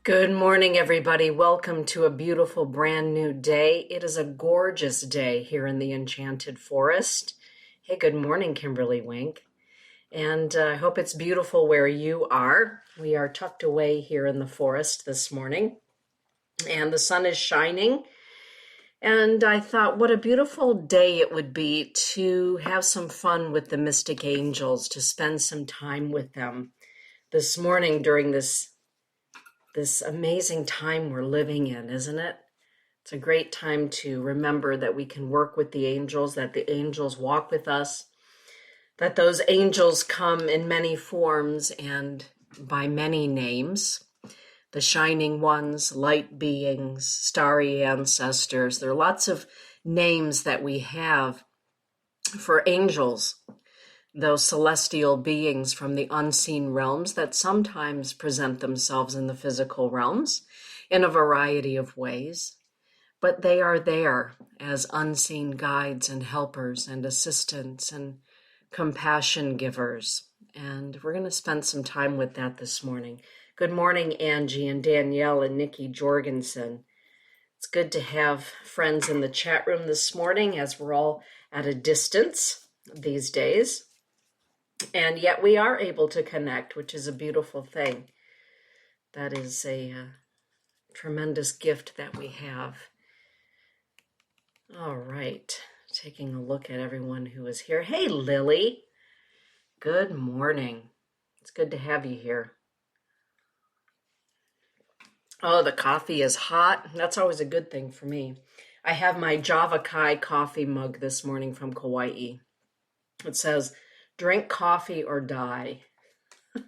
Good morning, everybody. Welcome to a beautiful brand new day. It is a gorgeous day here in the Enchanted Forest. Hey, good morning, Kimberly Wink. And I hope it's beautiful where you are. We are tucked away here in the forest this morning, and the sun is shining. And I thought, what a beautiful day it would be to have some fun with the mystic angels, to spend some time with them this morning during this amazing time we're living in, isn't it? It's a great time to remember that we can work with the angels, that the angels walk with us, that those angels come in many forms and by many names. The shining ones, light beings, starry ancestors. There are lots of names that we have for angels, those celestial beings from the unseen realms that sometimes present themselves in the physical realms in a variety of ways. But they are there as unseen guides and helpers and assistants and compassion givers. And we're going to spend some time with that this morning. Good morning, Angie and Danielle and Nikki Jorgensen. It's good to have friends in the chat room this morning as we're all at a distance these days. And yet we are able to connect, which is a beautiful thing. That is a tremendous gift that we have. All right, taking a look at everyone who is here. Hey, Lily. Good morning. It's good to have you here. Oh, the coffee is hot. That's always a good thing for me. I have my Java Kai coffee mug this morning from Kauai. It says, drink coffee or die.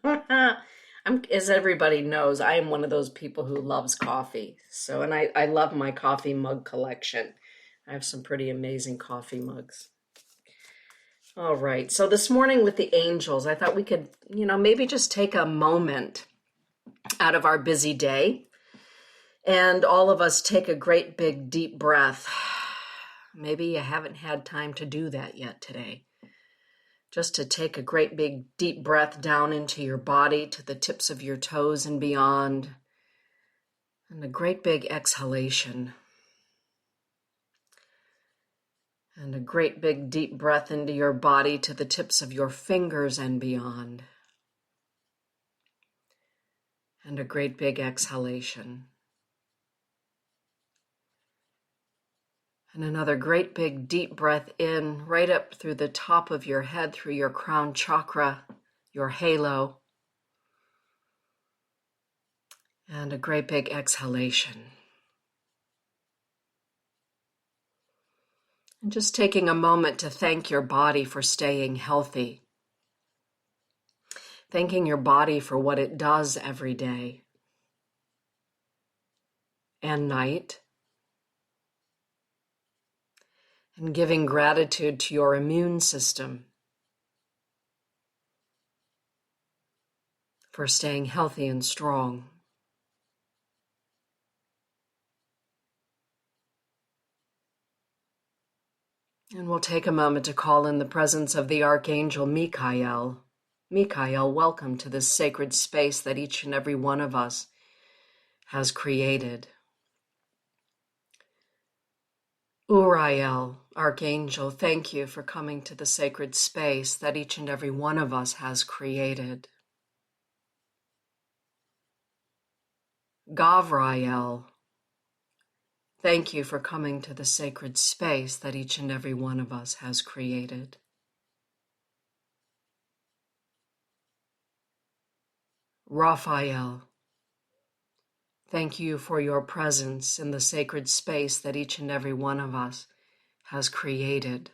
As everybody knows, I am one of those people who loves coffee. And I love my coffee mug collection. I have some pretty amazing coffee mugs. All right. So this morning with the angels, I thought we could, maybe just take a moment out of our busy day and all of us take a great big deep breath. Maybe you haven't had time to do that yet today. Just to take a great big deep breath down into your body to the tips of your toes and beyond. And a great big exhalation. And a great big deep breath into your body to the tips of your fingers and beyond. And a great big exhalation. And another great big deep breath in, right up through the top of your head, through your crown chakra, your halo. And a great big exhalation. And just taking a moment to thank your body for staying healthy. Thanking your body for what it does every day and night. And giving gratitude to your immune system for staying healthy and strong. And we'll take a moment to call in the presence of the Archangel Michael. Michael, welcome to this sacred space that each and every one of us has created. Uriel, Archangel, thank you for coming to the sacred space that each and every one of us has created. Gavriel, thank you for coming to the sacred space that each and every one of us has created. Raphael, thank you for your presence in the sacred space that each and every one of us has created.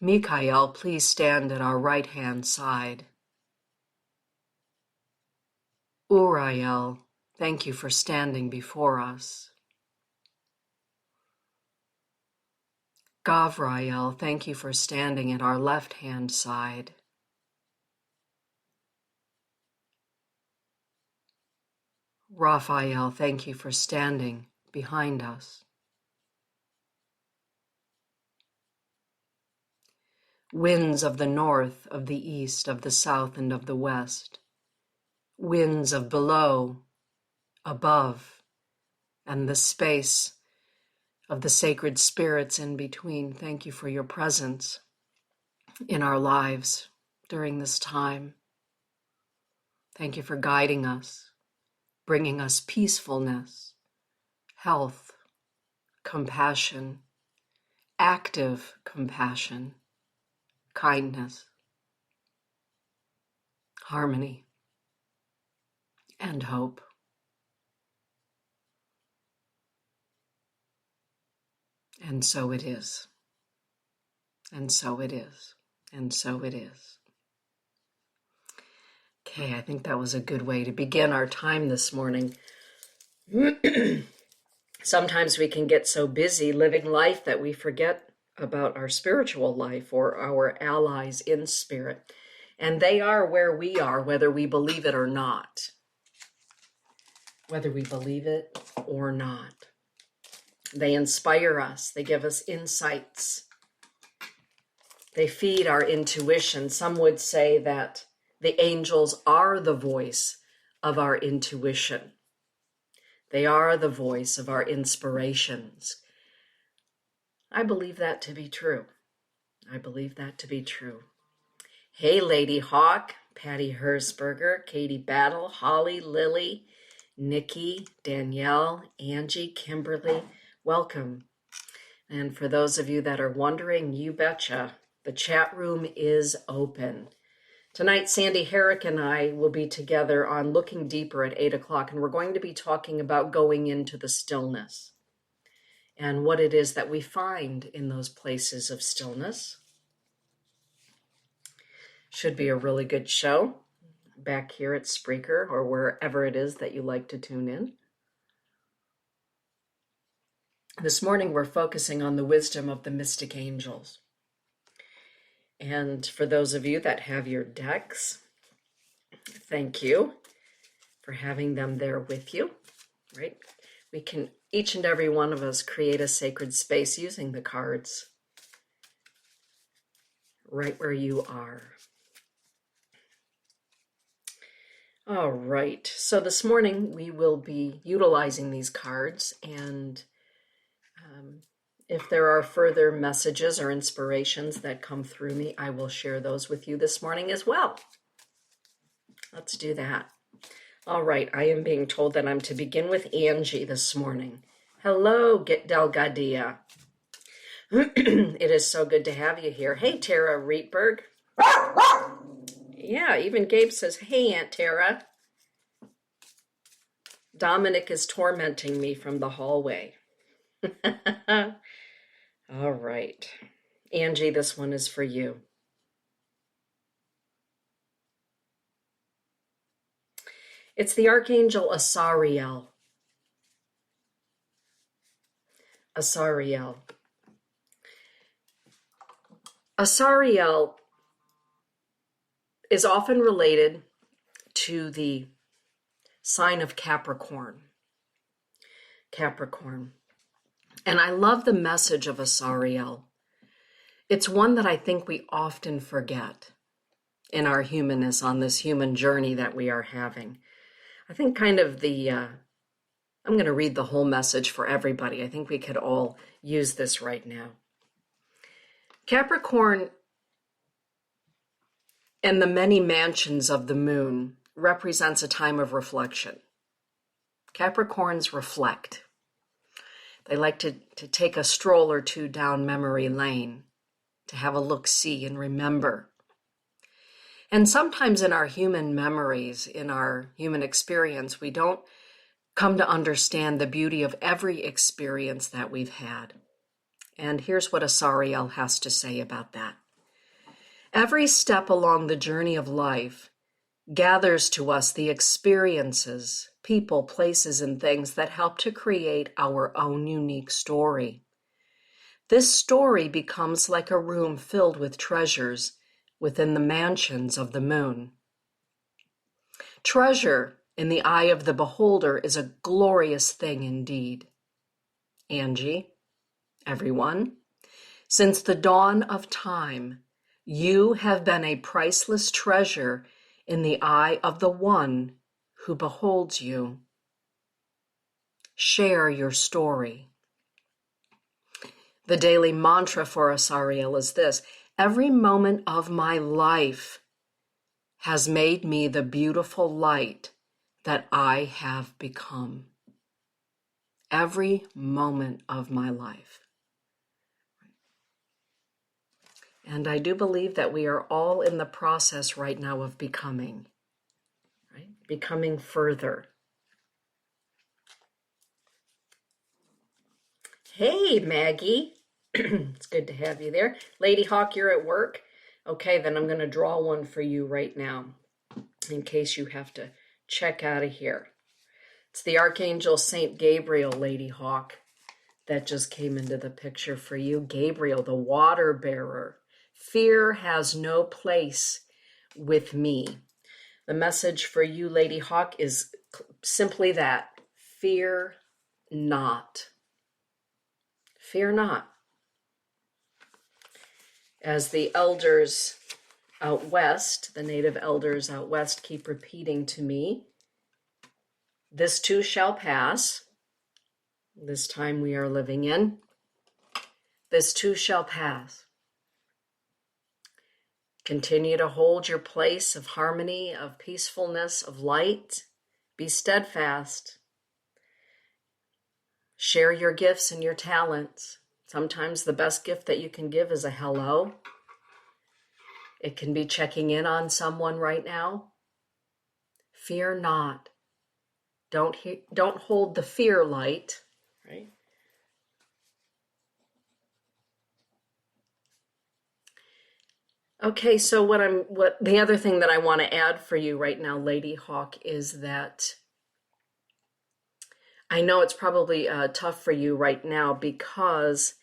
Michael, please stand at our right-hand side. Uriel, thank you for standing before us. Gavriel, thank you for standing at our left-hand side. Raphael, thank you for standing behind us. Winds of the north, of the east, of the south, and of the west. winds of below, above, and the space of the sacred spirits in between. Thank you for your presence in our lives during this time. Thank you for guiding us, bringing us peacefulness, health, compassion, active compassion, kindness, harmony, and hope. And so it is. And so it is. And so it is. Okay, I think that was a good way to begin our time this morning. Sometimes we can get so busy living life that we forget about our spiritual life or our allies in spirit. And they are where we are, whether we believe it or not. Whether we believe it or not. They inspire us. They give us insights. They feed our intuition. Some would say that the angels are the voice of our intuition. They are the voice of our inspirations. I believe that to be true. I believe that to be true. Hey, Lady Hawk, Patty Hersberger, Katie Battle, Holly, Lily, Nikki, Danielle, Angie, Kimberly, welcome. And for those of you that are wondering, you betcha, the chat room is open. Tonight, Sandy Herrick and I will be together on Looking Deeper at 8 o'clock, and we're going to be talking about going into the stillness and what it is that we find in those places of stillness. Should be a really good show back here at Spreaker or wherever it is that you like to tune in. This morning, we're focusing on the wisdom of the mystic angels. And for those of you that have your decks, thank you for having them there with you, right? We can, each and every one of us, create a sacred space using the cards right where you are. All right, so this morning we will be utilizing these cards, and if there are further messages or inspirations that come through me, I will share those with you this morning as well. Let's do that. All right, I am being told that I'm to begin with Angie this morning. Hello, Delgadia. It is so good to have you here. Hey, Tara Rietberg. Yeah, even Gabe says, hey, Aunt Tara. Dominic is tormenting me from the hallway. All right. Angie, this one is for you. It's the Archangel Asariel. Asariel. Asariel is often related to the sign of Capricorn. Capricorn. And I love the message of Asariel. It's one that I think we often forget in our humanness on this human journey that we are having. I think kind of I'm going to read the whole message for everybody. I think we could all use this right now. Capricorn and the many mansions of the moon represents a time of reflection. Capricorns reflect. They like to take a stroll or two down memory lane, to have a look-see and remember. And sometimes in our human memories, in our human experience, we don't come to understand the beauty of every experience that we've had. And here's what Asariel has to say about that. Every step along the journey of life gathers to us the experiences, people, places, and things that help to create our own unique story. This story becomes like a room filled with treasures within the mansions of the moon. Treasure in the eye of the beholder is a glorious thing indeed. Angie, everyone, since the dawn of time, you have been a priceless treasure in the eye of the one who beholds you. Share your story. The daily mantra for Asariel is this: every moment of my life has made me the beautiful light that I have become. Every moment of my life. And I do believe that we are all in the process right now of becoming, right? Becoming further. Hey, Maggie. It's good to have you there. Lady Hawk, you're at work? Okay, then I'm going to draw one for you right now in case you have to check out of here. It's the Archangel Saint Gabriel, Lady Hawk, that just came into the picture for you. Gabriel, the water bearer. Fear has no place with me. The message for you, Lady Hawk, is simply that: fear not. Fear not. As the elders out west, the native elders out west, keep repeating to me, this too shall pass. This time we are living in, this too shall pass. Continue to hold your place of harmony, of peacefulness, of light. Be steadfast. Share your gifts and your talents. Sometimes the best gift that you can give is a hello. It can be checking in on someone right now. Fear not. Don't hold the fear light, right? Okay, so what the other thing that I want to add for you right now, Lady Hawk, is that I know it's probably tough for you right now because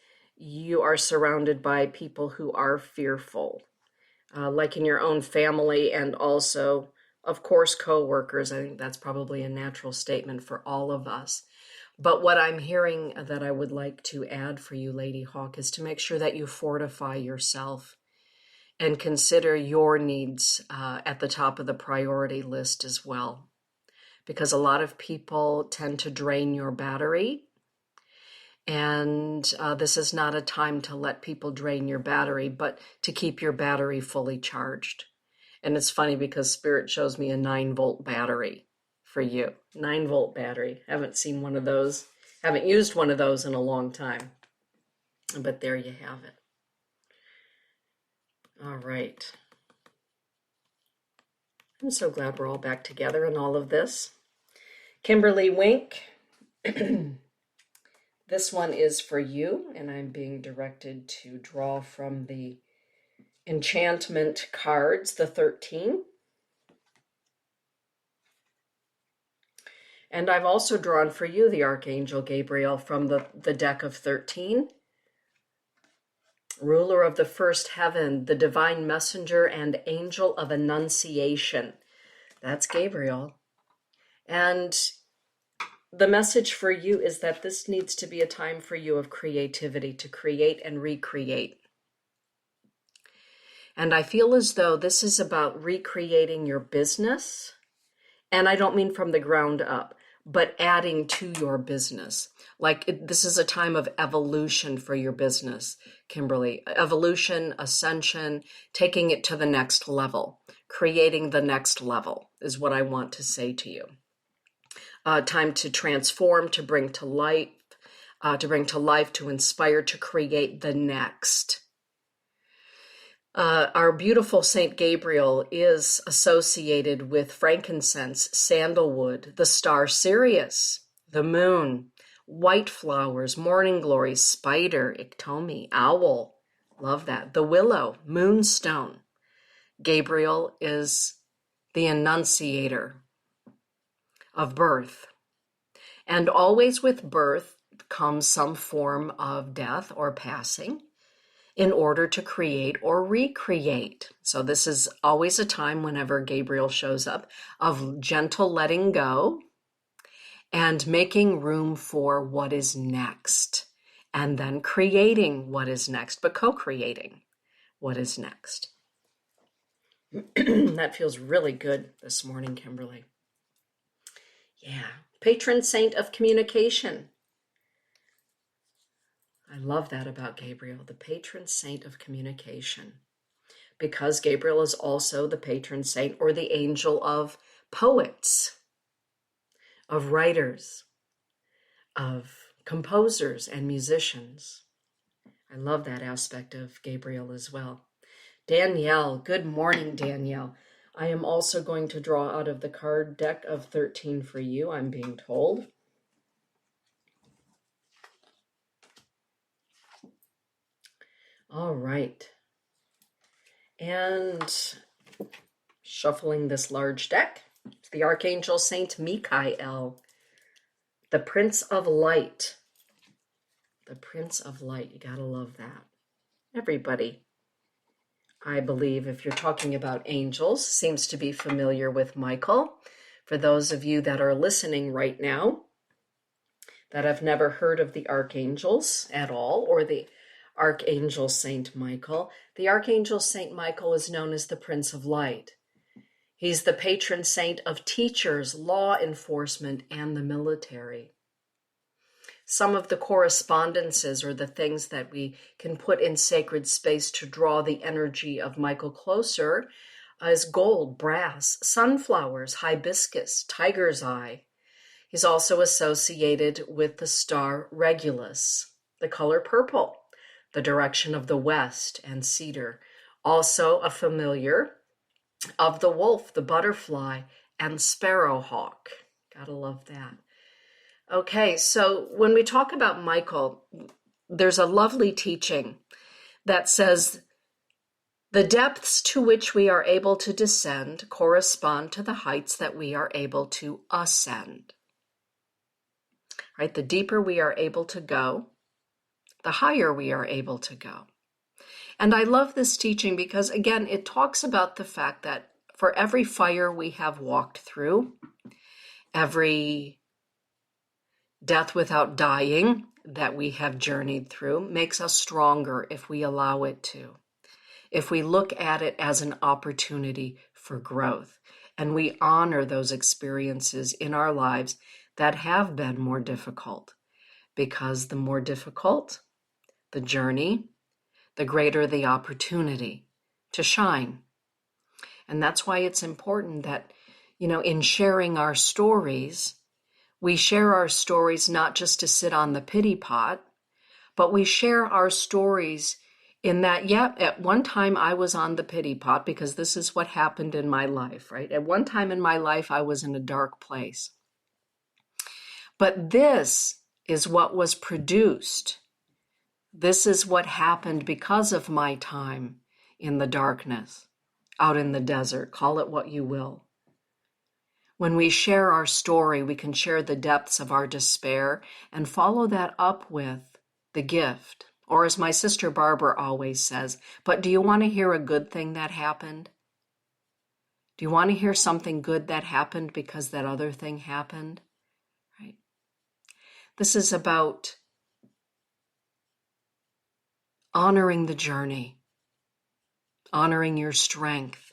you are surrounded by people who are fearful, like in your own family and also, of course, co-workers. I think that's probably a natural statement for all of us. But what I'm hearing that I would like to add for you, Lady Hawk, is to make sure that you fortify yourself and consider your needs at the top of the priority list as well. Because a lot of people tend to drain your battery. And this is not a time to let people drain your battery, but to keep your battery fully charged. And it's funny because Spirit shows me a 9-volt battery for you. 9-volt battery. Haven't seen one of those. Haven't used one of those in a long time. But there you have it. All right. I'm so glad we're all back together in all of this. Kimberly Wink, this one is for you, and I'm being directed to draw from the enchantment cards, the 13. And I've also drawn for you the Archangel Gabriel from the deck of 13. Ruler of the first heaven, the divine messenger and angel of annunciation. That's Gabriel. And the message for you is that this needs to be a time for you of creativity, to create and recreate. And I feel as though this is about recreating your business. And I don't mean from the ground up, but adding to your business. This is a time of evolution for your business, Kimberly. Evolution, ascension, taking it to the next level. Creating the next level is what I want to say to you. Time to transform, to bring to life, to inspire, to create the next. Our beautiful Saint Gabriel is associated with frankincense, sandalwood, the star Sirius, the moon, white flowers, morning glory, spider, iktomi, owl. Love that. The willow, moonstone. Gabriel is the annunciator of birth. And always with birth comes some form of death or passing in order to create or recreate. So this is always a time whenever Gabriel shows up of gentle letting go and making room for what is next, and then creating what is next, but co-creating what is next. That feels really good this morning, Kimberly. Yeah. Patron saint of communication. I love that about Gabriel, the patron saint of communication, because Gabriel is also the patron saint or the angel of poets, of writers, of composers and musicians. I love that aspect of Gabriel as well. Danielle, good morning, Danielle. I am also going to draw out of the card deck of 13 for you, I'm being told. All right. And shuffling this large deck, it's the Archangel Saint Michael, the Prince of Light. The Prince of Light, you gotta love that. Everybody, I believe, if you're talking about angels, seems to be familiar with Michael. For those of you that are listening right now that have never heard of the archangels at all, or the Archangel Saint Michael, the Archangel Saint Michael is known as the Prince of Light. He's the patron saint of teachers, law enforcement, and the military. Some of the correspondences or the things that we can put in sacred space to draw the energy of Michael closer is gold, brass, sunflowers, hibiscus, tiger's eye. He's also associated with the star Regulus, the color purple, the direction of the west, and cedar. Also a familiar of the wolf, the butterfly, and sparrowhawk. Gotta love that. Okay, so when we talk about Michael, there's a lovely teaching that says the depths to which we are able to descend correspond to the heights that we are able to ascend. Right? The deeper we are able to go, the higher we are able to go. And I love this teaching because, again, it talks about the fact that for every fire we have walked through, every death without dying that we have journeyed through makes us stronger if we allow it to. If we look at it as an opportunity for growth and we honor those experiences in our lives that have been more difficult, because the more difficult the journey, the greater the opportunity to shine. And that's why it's important that, in sharing our stories, we share our stories not just to sit on the pity pot, but we share our stories in that, at one time I was on the pity pot because this is what happened in my life, right? At one time in my life, I was in a dark place. But this is what was produced. This is what happened because of my time in the darkness, out in the desert, call it what you will. When we share our story, we can share the depths of our despair and follow that up with the gift. Or as my sister Barbara always says, but do you want to hear a good thing that happened? Do you want to hear something good that happened because that other thing happened? Right? This is about honoring the journey, honoring your strength.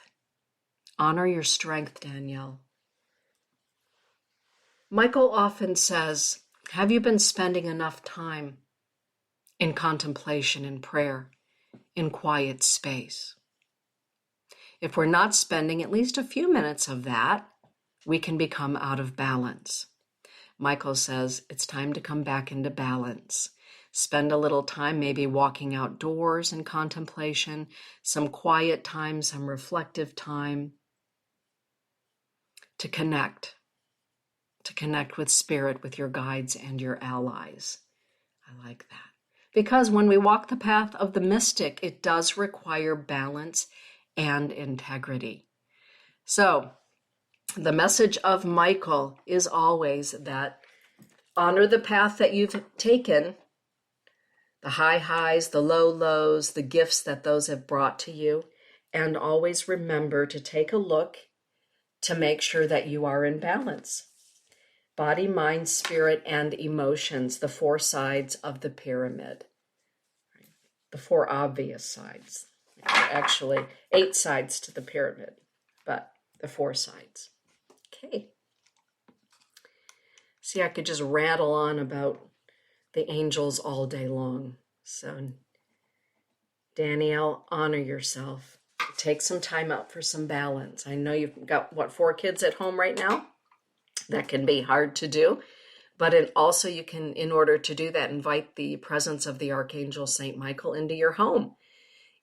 Honor your strength, Danielle. Michael often says, have you been spending enough time in contemplation, in prayer, in quiet space? If we're not spending at least a few minutes of that, we can become out of balance. Michael says it's time to come back into balance. Spend a little time maybe walking outdoors in contemplation, some quiet time, some reflective time to connect with spirit, with your guides and your allies. I like that. Because when we walk the path of the mystic, it does require balance and integrity. So the message of Michael is always that honor the path that you've taken, the high highs, the low lows, the gifts that those have brought to you, and always remember to take a look to make sure that you are in balance. Body, mind, spirit, and emotions, the 4 sides of the pyramid. The 4 obvious sides. Actually, 8 sides to the pyramid, but the 4 sides. Okay. See, I could just rattle on about the angels all day long. So, Danielle, honor yourself. Take some time out for some balance. I know you've got, what, 4 kids at home right now? That can be hard to do. But also you can, in order to do that, invite the presence of the Archangel Saint Michael into your home.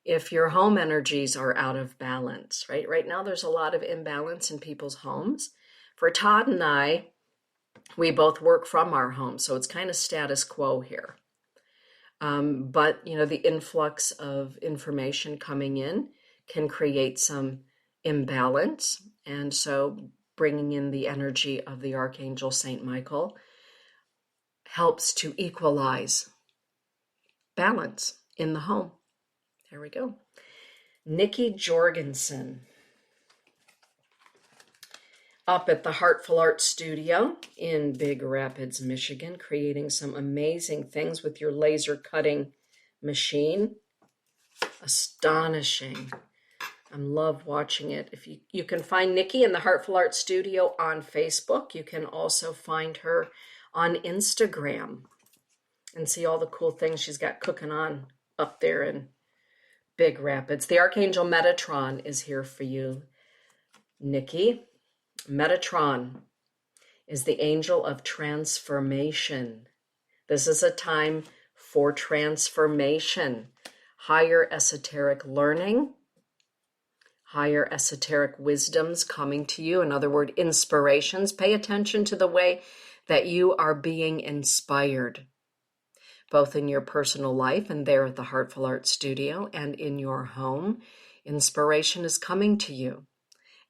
If your home energies are out of balance, right? Right now there's a lot of imbalance in people's homes. For Todd and I, we both work from our home, so it's kind of status quo here. But, the influx of information coming in can create some imbalance. And so bringing in the energy of the Archangel Saint Michael helps to equalize balance in the home. There we go. Nikki Jorgensen, up at the Heartful Art Studio in Big Rapids, Michigan, creating some amazing things with your laser cutting machine. Astonishing. I love watching it. If you can find Nikki in the Heartful Art Studio on Facebook. You can also find her on Instagram and see all the cool things she's got cooking on up there in Big Rapids. The Archangel Metatron is here for you, Nikki. Metatron is the angel of transformation. This is a time for transformation, higher esoteric learning, higher esoteric wisdoms coming to you. In other words, inspirations. Pay attention to the way that you are being inspired, both in your personal life and there at the Heartful Art Studio and in your home. Inspiration is coming to you.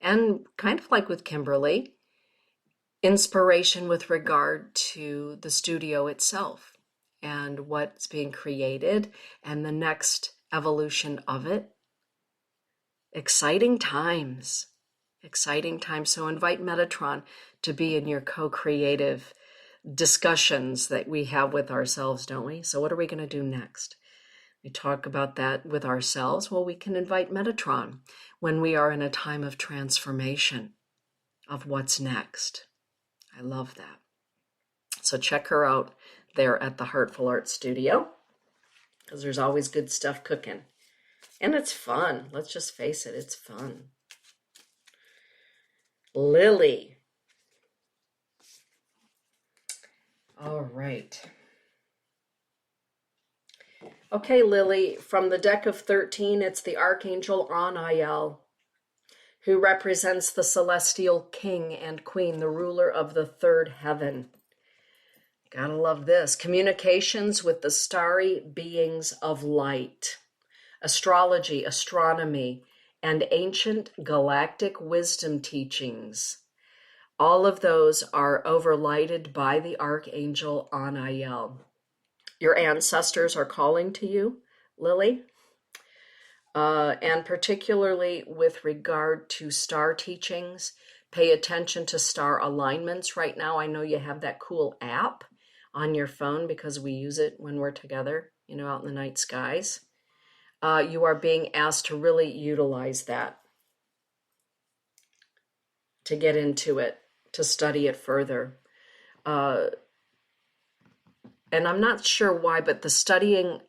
And kind of like with Kimberly, inspiration with regard to the studio itself and what's being created and the next evolution of it. Exciting times. Exciting times. So invite Metatron to be in your co-creative discussions that we have with ourselves, don't we? So what are we going to do next? We talk about that with ourselves. Well, we can invite Metatron when we are in a time of transformation of what's next. I love that. So check her out there at the Heartful Art Studio, because there's always good stuff cooking. And it's fun. Let's just face it, it's fun. Lily. All right. Okay, Lily, from the deck of 13, it's the Archangel Anael, who represents the celestial king and queen, the ruler of the third heaven. Gotta love this. Communications with the starry beings of light, astrology, astronomy, and ancient galactic wisdom teachings. All of those are overlighted by the Archangel Anael. Your ancestors are calling to you, Lily, and particularly with regard to star teachings. Pay attention to star alignments right now. I know you have that cool app on your phone because we use it when we're together, out in the night skies. You are being asked to really utilize that, to get into it, to study it further. And I'm not sure why, but the studying,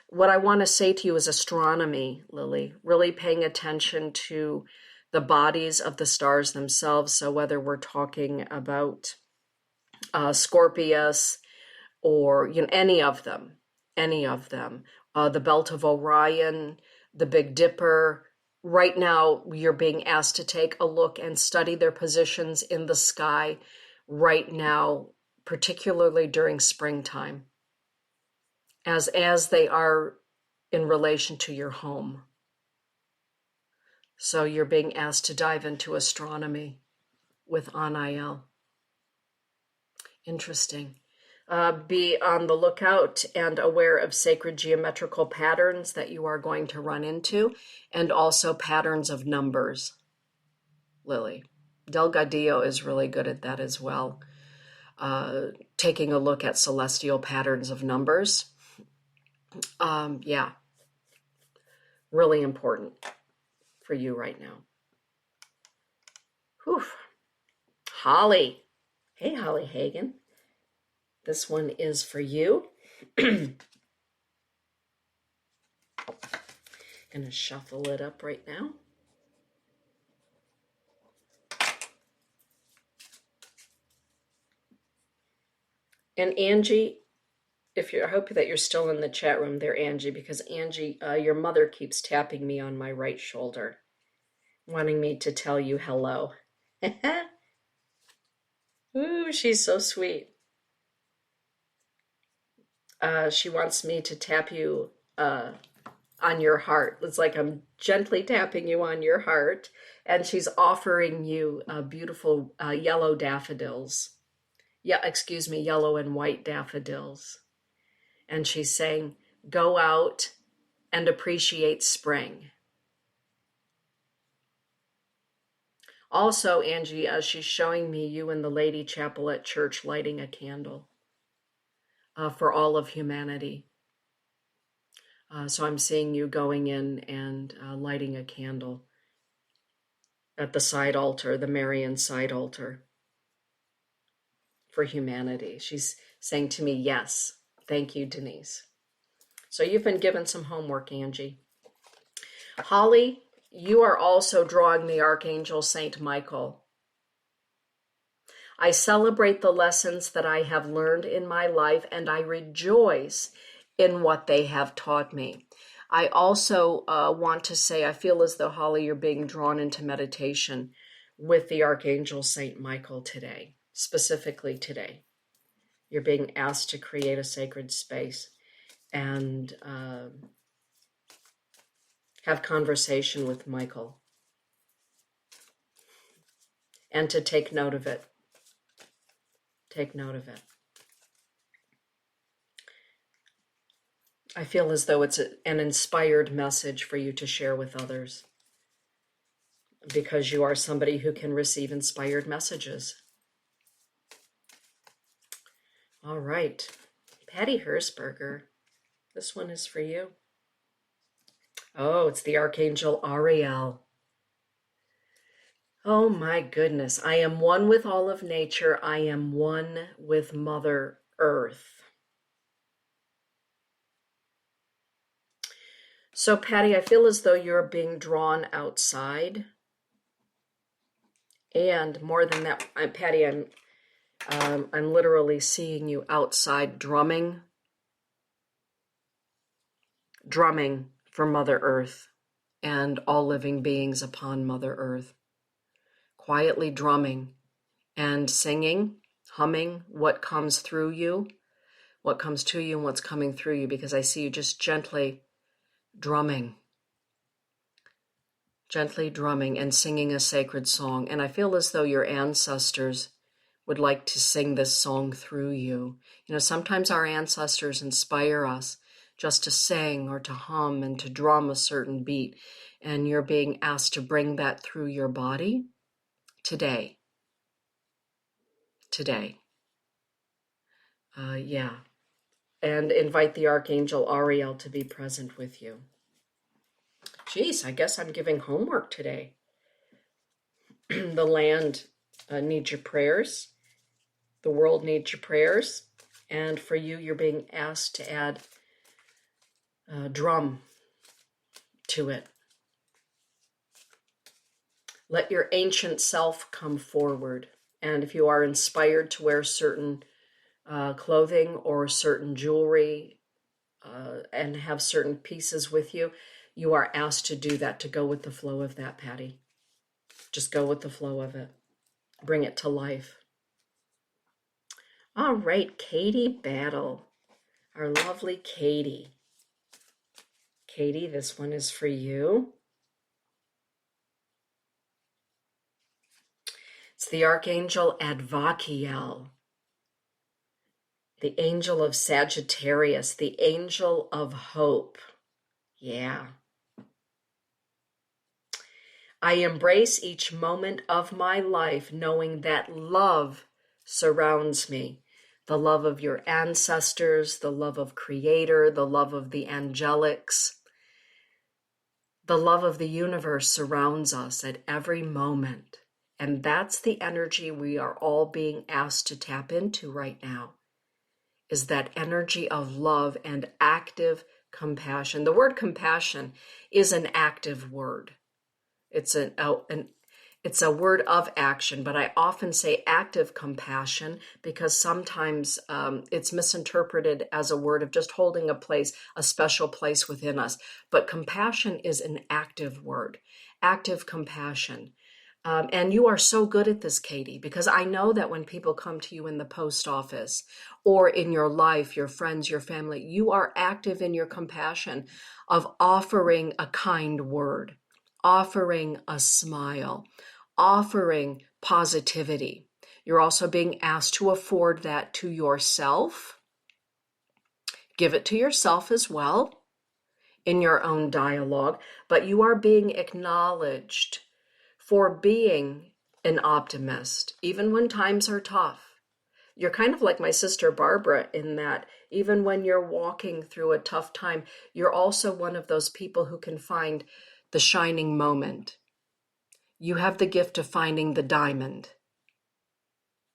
what I want to say to you is astronomy, Lily, really paying attention to the bodies of the stars themselves. So whether we're talking about Scorpius or any of them, the Belt of Orion, the Big Dipper. Right now, you're being asked to take a look and study their positions in the sky right now, particularly during springtime, as they are in relation to your home. So you're being asked to dive into astronomy with Anael. Interesting. Be on the lookout and aware of sacred geometrical patterns that you are going to run into, and also patterns of numbers, Lily. Delgadillo is really good at that as well. Taking a look at celestial patterns of numbers. Yeah, really important for you right now. Whew. Holly. Hey, Holly Hagen. This one is for you. Gonna shuffle it up right now. And Angie, I hope that you're still in the chat room there, Angie, because Angie, your mother keeps tapping me on my right shoulder, wanting me to tell you hello. Ooh, she's so sweet. She wants me to tap you on your heart. It's like I'm gently tapping you on your heart, and she's offering you beautiful yellow daffodils. Yeah, excuse me, yellow and white daffodils. And she's saying, go out and appreciate spring. Also, Angie, she's showing me you in the Lady Chapel at church lighting a candle for all of humanity. So I'm seeing you going in and lighting a candle at the side altar, the Marian side altar for humanity. She's saying to me, yes, thank you, Denise. So you've been given some homework, Angie. Holly, you are also drawing the Archangel Saint Michael. I celebrate the lessons that I have learned in my life, and I rejoice in what they have taught me. I also want to say, I feel as though, Holly, you're being drawn into meditation with the Archangel Saint Michael today, specifically today. You're being asked to create a sacred space and have conversation with Michael and to take note of it. Take note of it. I feel as though it's an inspired message for you to share with others because you are somebody who can receive inspired messages. All right, Patty Hersberger, this one is for you. Oh, it's the Archangel Ariel. Oh my goodness, I am one with all of nature. I am one with Mother Earth. So, Patty, I feel as though you're being drawn outside. And more than that, Patty, I'm literally seeing you outside drumming for Mother Earth and all living beings upon Mother Earth. Quietly drumming and singing, humming what comes through you, what comes to you and what's coming through you, because I see you just gently drumming and singing a sacred song. And I feel as though your ancestors would like to sing this song through you. You know, sometimes our ancestors inspire us just to sing or to hum and to drum a certain beat. And you're being asked to bring that through your body today. Yeah. And invite the Archangel Ariel to be present with you. Geez, I guess I'm giving homework today. The land needs your prayers. The world needs your prayers. And for you, you're being asked to add a drum to it. Let your ancient self come forward. And if you are inspired to wear certain clothing or certain jewelry and have certain pieces with you, you are asked to do that, to go with the flow of that, Patty. Just go with the flow of it. Bring it to life. All right, Katie Battle, our lovely Katie. Katie, this one is for you. It's the Archangel Advakiel, the angel of Sagittarius, the angel of hope. Yeah. I embrace each moment of my life knowing that love surrounds me. The love of your ancestors, the love of Creator, the love of the angelics. The love of the universe surrounds us at every moment. And that's the energy we are all being asked to tap into right now. is that energy of love and active compassion. The word compassion is an active word. It's it's a word of action, but I often say active compassion because sometimes it's misinterpreted as a word of just holding a place, a special place within us. But compassion is an active word, active compassion. And you are so good at this, Katie, because I know that when people come to you in the post office or in your life, your friends, your family, you are active in your compassion of offering a kind word, offering a smile, offering positivity. You're also being asked to afford that to yourself. Give it to yourself as well in your own dialogue, but you are being acknowledged for being an optimist, even when times are tough. You're kind of like my sister Barbara in that even when you're walking through a tough time, you're also one of those people who can find the shining moment. You have the gift of finding the diamond,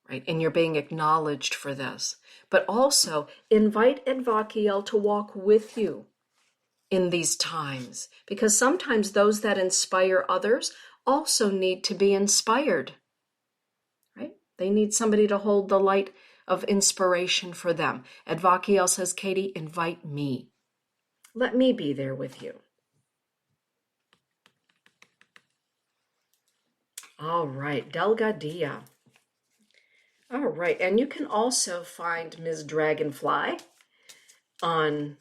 right? And you're being acknowledged for this. But also invite Edvakiel to walk with you in these times, because sometimes those that inspire others also need to be inspired, right? They need somebody to hold the light of inspiration for them. Edvakiel says, Katie, invite me. Let me be there with you. All right, Delgadilla. All right, and you can also find Ms. Dragonfly on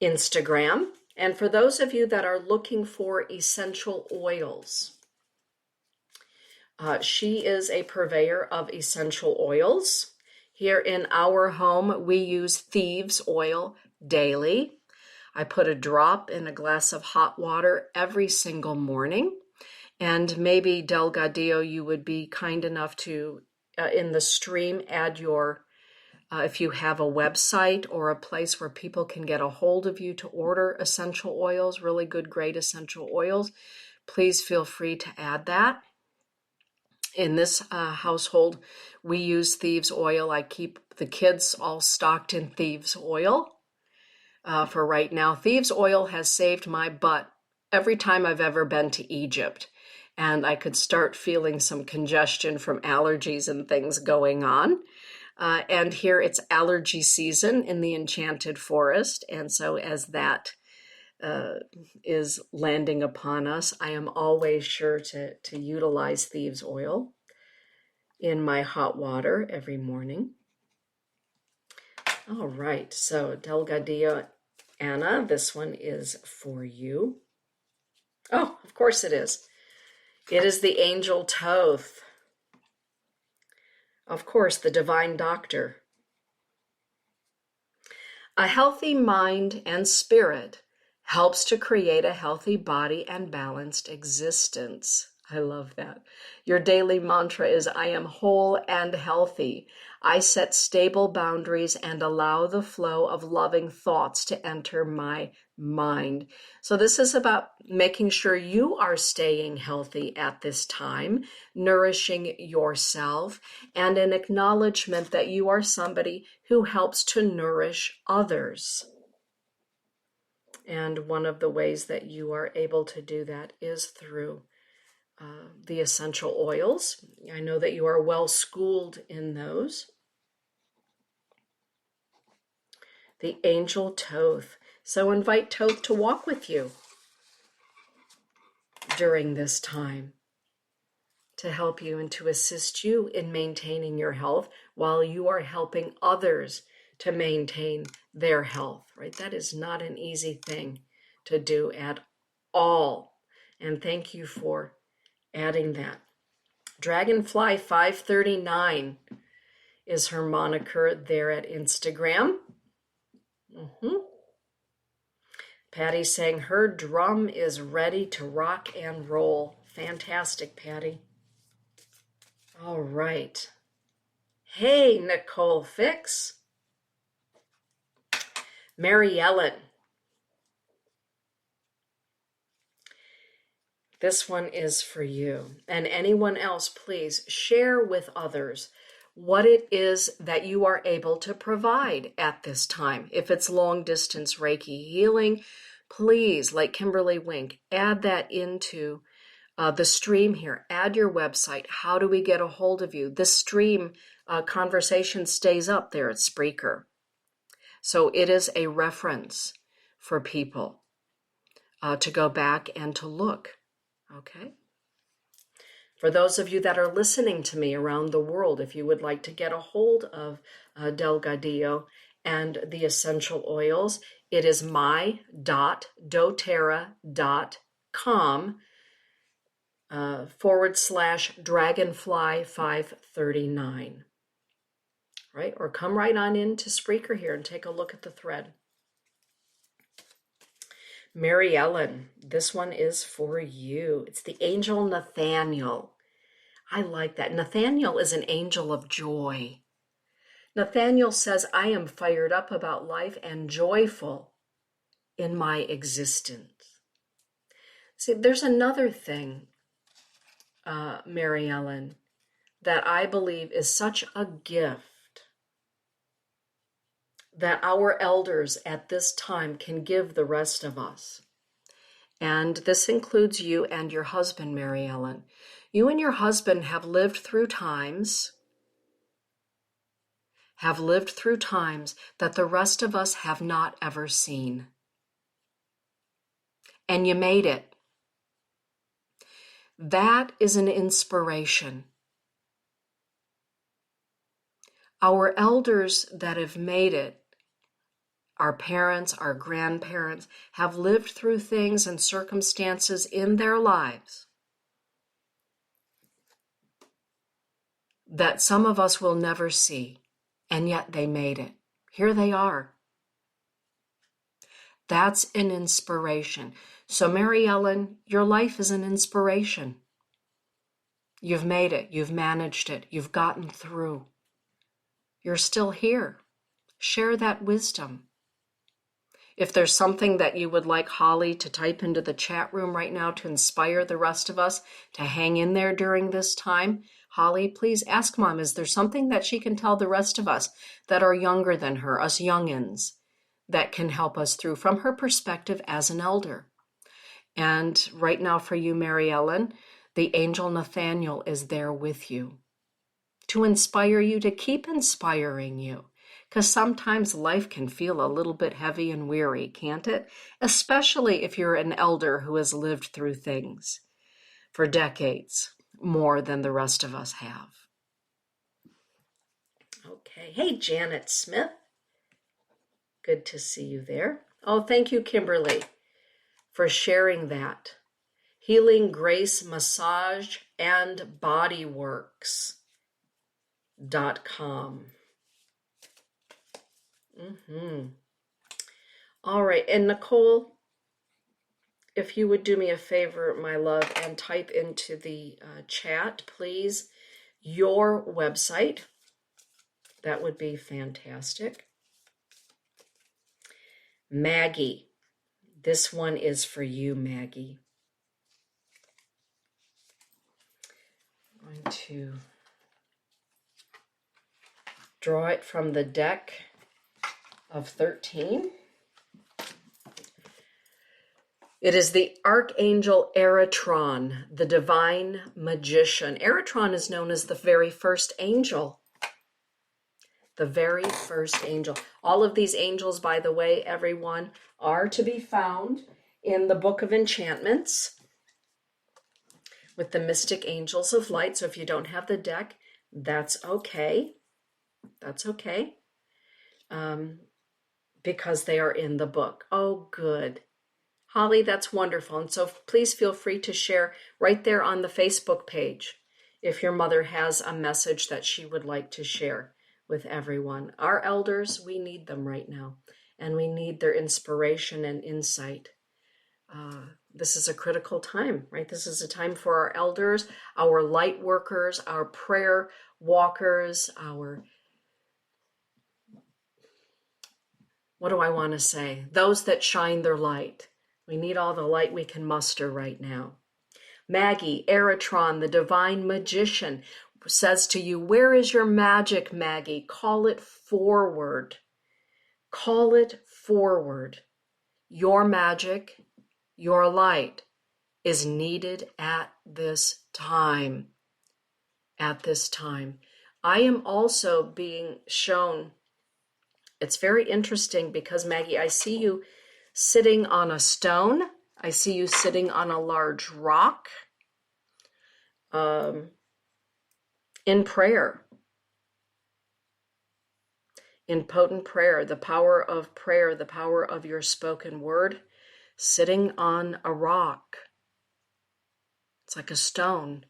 Instagram. And for those of you that are looking for essential oils, she is a purveyor of essential oils. Here in our home, we use Thieves oil daily. I put a drop in a glass of hot water every single morning. And maybe, Delgadillo, you would be kind enough to, in the stream, add your, if you have a website or a place where people can get a hold of you to order essential oils, really good, great essential oils, please feel free to add that. In this household, we use Thieves oil. I keep the kids all stocked in Thieves oil for right now. Thieves oil has saved my butt every time I've ever been to Egypt. And I could start feeling some congestion from allergies and things going on. And here it's allergy season in the Enchanted Forest. And so as that is landing upon us, I am always sure to utilize Thieves oil in my hot water every morning. All right, so Delgadillo Anna, this one is for you. Oh, of course it is. It is the Angel Toth. Of course, the Divine Doctor. A healthy mind and spirit helps to create a healthy body and balanced existence. I love that. Your daily mantra is, I am whole and healthy. I set stable boundaries and allow the flow of loving thoughts to enter my mind. So this is about making sure you are staying healthy at this time, nourishing yourself, and an acknowledgement that you are somebody who helps to nourish others. And one of the ways that you are able to do that is through the essential oils. I know that you are well schooled in those. The Angel Toth. So invite Toth to walk with you during this time to help you and to assist you in maintaining your health while you are helping others to maintain their health, right? That is not an easy thing to do at all. And thank you for adding that. Dragonfly 539 is her moniker there at Instagram. Patty's saying her drum is ready to rock and roll. Fantastic, Patty. All right. Hey, Nicole Fix. Mary Ellen. This one is for you. And anyone else, please share with others what it is that you are able to provide at this time. If it's long distance Reiki healing, please, like Kimberly Wink, add that into the stream here. Add your website. How do we get a hold of you? This stream conversation stays up there at Spreaker. So it is a reference for people to go back and to look. Okay? For those of you that are listening to me around the world, if you would like to get a hold of Delgadillo and the essential oils, it is my.doterra.com /dragonfly539. Right? Or come right on into Spreaker here and take a look at the thread. Mary Ellen, this one is for you. It's the angel Nathaniel. I like that. Nathaniel is an angel of joy. Nathaniel says, I am fired up about life and joyful in my existence. See, there's another thing, Mary Ellen, that I believe is such a gift that our elders at this time can give the rest of us. And this includes you and your husband, Mary Ellen. You and your husband have lived through times that the rest of us have not ever seen. And you made it. That is an inspiration. Our elders that have made it, our parents, our grandparents, have lived through things and circumstances in their lives that some of us will never see, and yet they made it. Here they are. That's an inspiration. So, Mary Ellen, your life is an inspiration. You've made it. You've managed it. You've gotten through. You're still here. Share that wisdom. If there's something that you would like Holly to type into the chat room right now to inspire the rest of us to hang in there during this time, Holly, please ask Mom, is there something that she can tell the rest of us that are younger than her, us youngins, that can help us through from her perspective as an elder? And right now for you, Mary Ellen, the angel Nathaniel is there with you to inspire you, to keep inspiring you. Because sometimes life can feel a little bit heavy and weary, can't it? Especially if you're an elder who has lived through things for decades, more than the rest of us have. Okay. Hey, Janet Smith. Good to see you there. Oh, thank you, Kimberly, for sharing that. Healing Grace Massage and Bodyworks.com. All right, and Nicole, if you would do me a favor, my love, and type into the chat, please, your website. That would be fantastic. Maggie, this one is for you, Maggie. I'm going to draw it from the deck of 13. It is the Archangel Eritron, the divine magician. Eritron is known as the very first angel. The very first angel. All of these angels, by the way, everyone, are to be found in the Book of Enchantments with the Mystic Angels of Light. So if you don't have the deck, that's okay. That's okay. Because they are in the book. Oh, good. Holly, that's wonderful. And so please feel free to share right there on the Facebook page if your mother has a message that she would like to share with everyone. Our elders, we need them right now, and we need their inspiration and insight. This is a critical time, right? This is a time for our elders, our light workers, our prayer walkers, our... what do I want to say? Those that shine their light. We need all the light we can muster right now. Maggie, Eritron, the divine magician. says to you, where is your magic, Maggie? Call it forward. Call it forward. Your magic, your light is needed at this time. At this time. I am also being shown, it's very interesting because, Maggie, I see you sitting on a stone. I see you sitting on a large rock in prayer, in potent prayer, the power of prayer, the power of your spoken word, sitting on a rock. It's like a stone.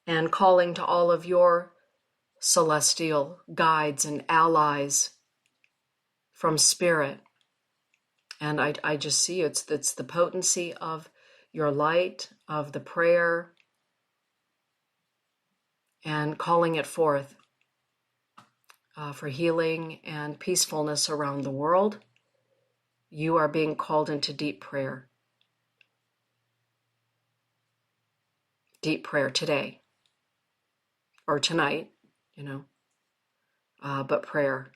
And calling to all of your celestial guides and allies from spirit. And I just see it's the potency of your light, of the prayer, and calling it forth for healing and peacefulness around the world. You are being called into deep prayer. Deep prayer today. Or tonight, but prayer.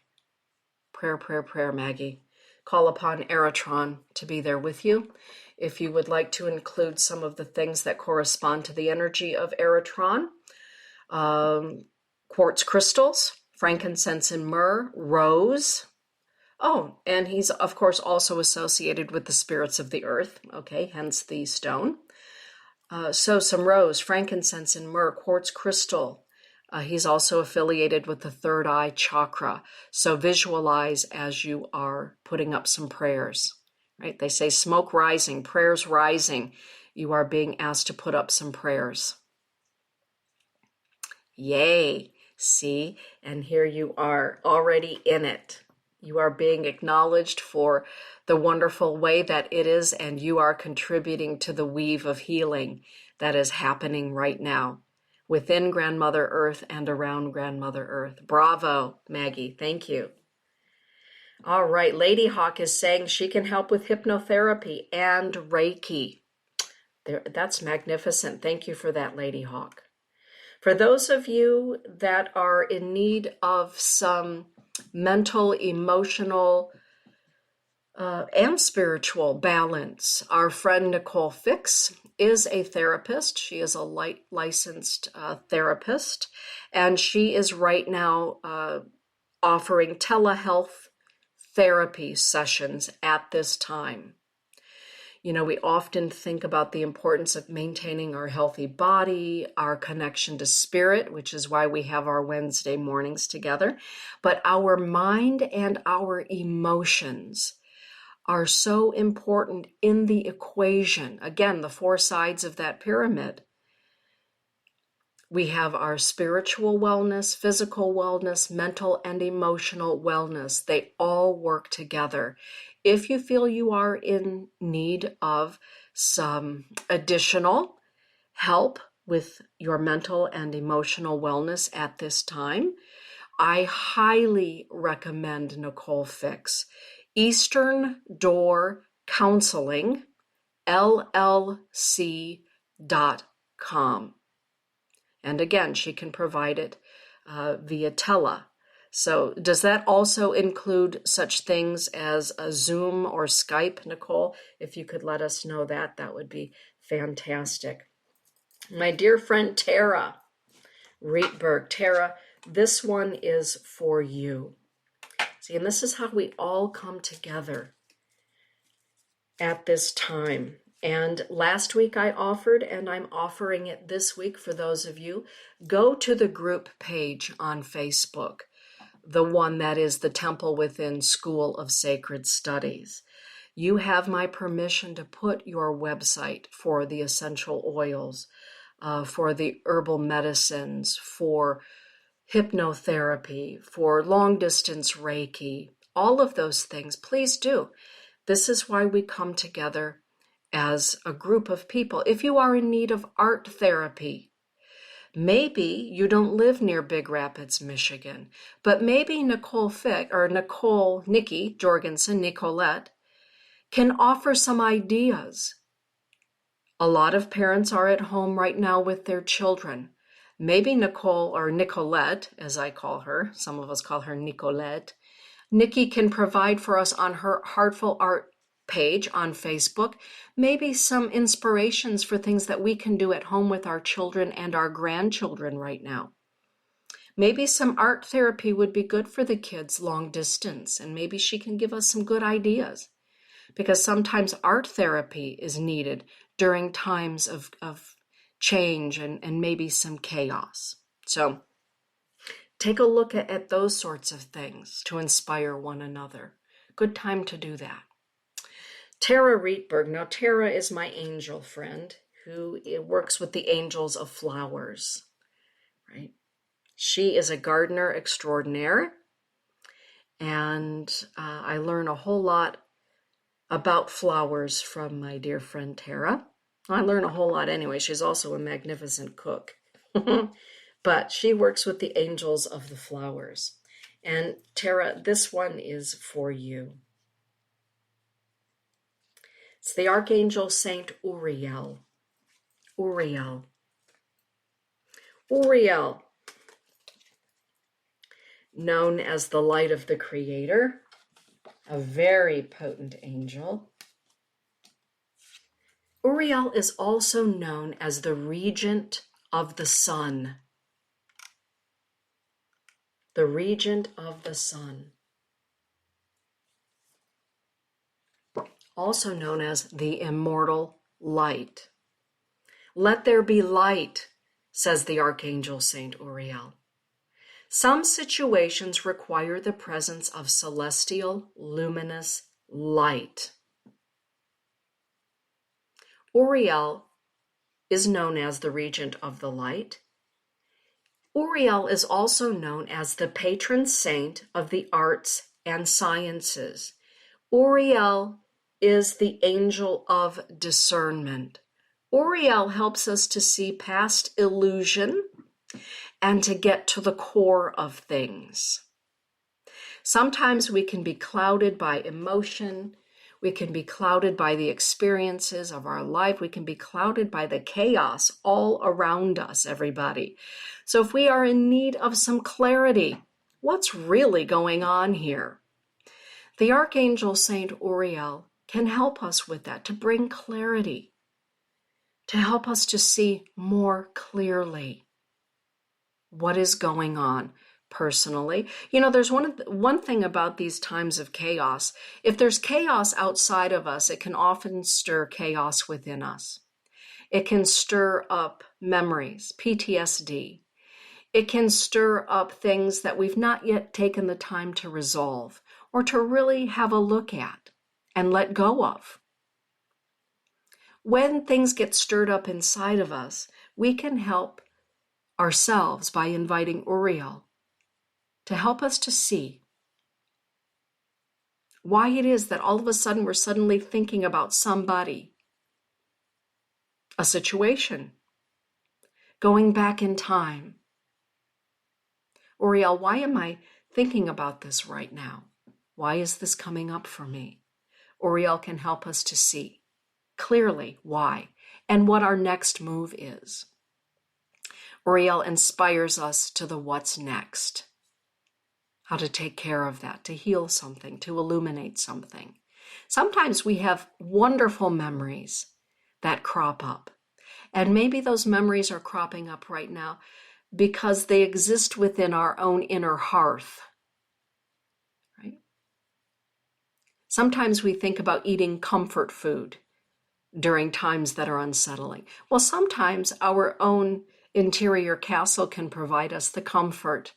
Prayer, Maggie. Call upon Eritron to be there with you. If you would like to include some of the things that correspond to the energy of Eritron, quartz crystals, frankincense and myrrh, rose. Oh, and he's, of course, also associated with the spirits of the earth, okay, hence the stone. So some rose, frankincense and myrrh, quartz crystal. He's also affiliated with the third eye chakra. So visualize as you are putting up some prayers, right? They say smoke rising, prayers rising. You are being asked to put up some prayers. Yay. See, and here you are already in it. You are being acknowledged for the wonderful way that it is, and you are contributing to the weave of healing that is happening right now within Grandmother Earth and around Grandmother Earth. Bravo, Maggie. Thank you. All right. Lady Hawk is saying she can help with hypnotherapy and Reiki. That's magnificent. Thank you for that, Lady Hawk. For those of you that are in need of some mental, emotional, and spiritual balance, our friend Nicole Fix is a therapist. She is a licensed therapist, and she is right now offering telehealth therapy sessions at this time. We often think about the importance of maintaining our healthy body, our connection to spirit, which is why we have our Wednesday mornings together. But our mind and our emotions are so important in the equation. Again, the four sides of that pyramid. We have our spiritual wellness, physical wellness, mental and emotional wellness. They all work together. If you feel you are in need of some additional help with your mental and emotional wellness at this time, I highly recommend Nicole Fix. Eastern Door Counseling, LLC.com. And again, she can provide it via tele. So does that also include such things as a Zoom or Skype, Nicole? If you could let us know that, that would be fantastic. My dear friend Tara Rietberg. Tara, this one is for you. See, and this is how we all come together at this time. And last week I offered, and I'm offering it this week for those of you, go to the group page on Facebook, the one that is the Temple Within School of Sacred Studies. You have my permission to put your website for the essential oils, for the herbal medicines, for hypnotherapy, for long distance Reiki, all of those things. Please do. This is why we come together as a group of people. If you are in need of art therapy, maybe you don't live near Big Rapids, Michigan, but maybe Nikki Jorgensen, Nicolette, can offer some ideas A lot of parents are at home right now with their children. Maybe Nicole, or Nicolette, as I call her, some of us call her Nicolette, Nikki can provide for us on her Heartful Art page on Facebook, maybe some inspirations for things that we can do at home with our children and our grandchildren right now. Maybe some art therapy would be good for the kids long distance, and maybe she can give us some good ideas, because sometimes art therapy is needed during times of change and maybe some chaos. So take a look at those sorts of things to inspire one another. Good time to do that. Tara Rietberg. Now, Tara is my angel friend who works with the angels of flowers, right? She is a gardener extraordinaire, and I learn a whole lot about flowers from my dear friend Tara. I learn a whole lot anyway. She's also a magnificent cook. But she works with the angels of the flowers. And Tara, this one is for you. It's the Archangel Saint Uriel. Uriel. Uriel, known as the light of the Creator, a very potent angel. Uriel is also known as the regent of the sun. The regent of the sun. Also known as the immortal light. Let there be light, says the Archangel Saint Uriel. Some situations require the presence of celestial, luminous light. Uriel is known as the regent of the light. Uriel is also known as the patron saint of the arts and sciences. Uriel is the angel of discernment. Uriel helps us to see past illusion and to get to the core of things. Sometimes we can be clouded by emotion. We can be clouded by the experiences of our life. We can be clouded by the chaos all around us, everybody. So if we are in need of some clarity, what's really going on here? The Archangel Saint Uriel can help us with that, to bring clarity, to help us to see more clearly what is going on personally. You know, there's one thing about these times of chaos. If there's chaos outside of us, it can often stir chaos within us. It can stir up memories, PTSD. It can stir up things that we've not yet taken the time to resolve or to really have a look at and let go of. When things get stirred up inside of us, we can help ourselves by inviting Uriel to help us to see why it is that all of a sudden we're suddenly thinking about somebody, a situation, going back in time. Uriel, why am I thinking about this right now? Why is this coming up for me? Uriel can help us to see clearly why and what our next move is. Uriel inspires us to the what's next, how to take care of that, to heal something, to illuminate something. Sometimes we have wonderful memories that crop up, and maybe those memories are cropping up right now because they exist within our own inner hearth, right? Sometimes we think about eating comfort food during times that are unsettling. Well, sometimes our own interior castle can provide us the comfort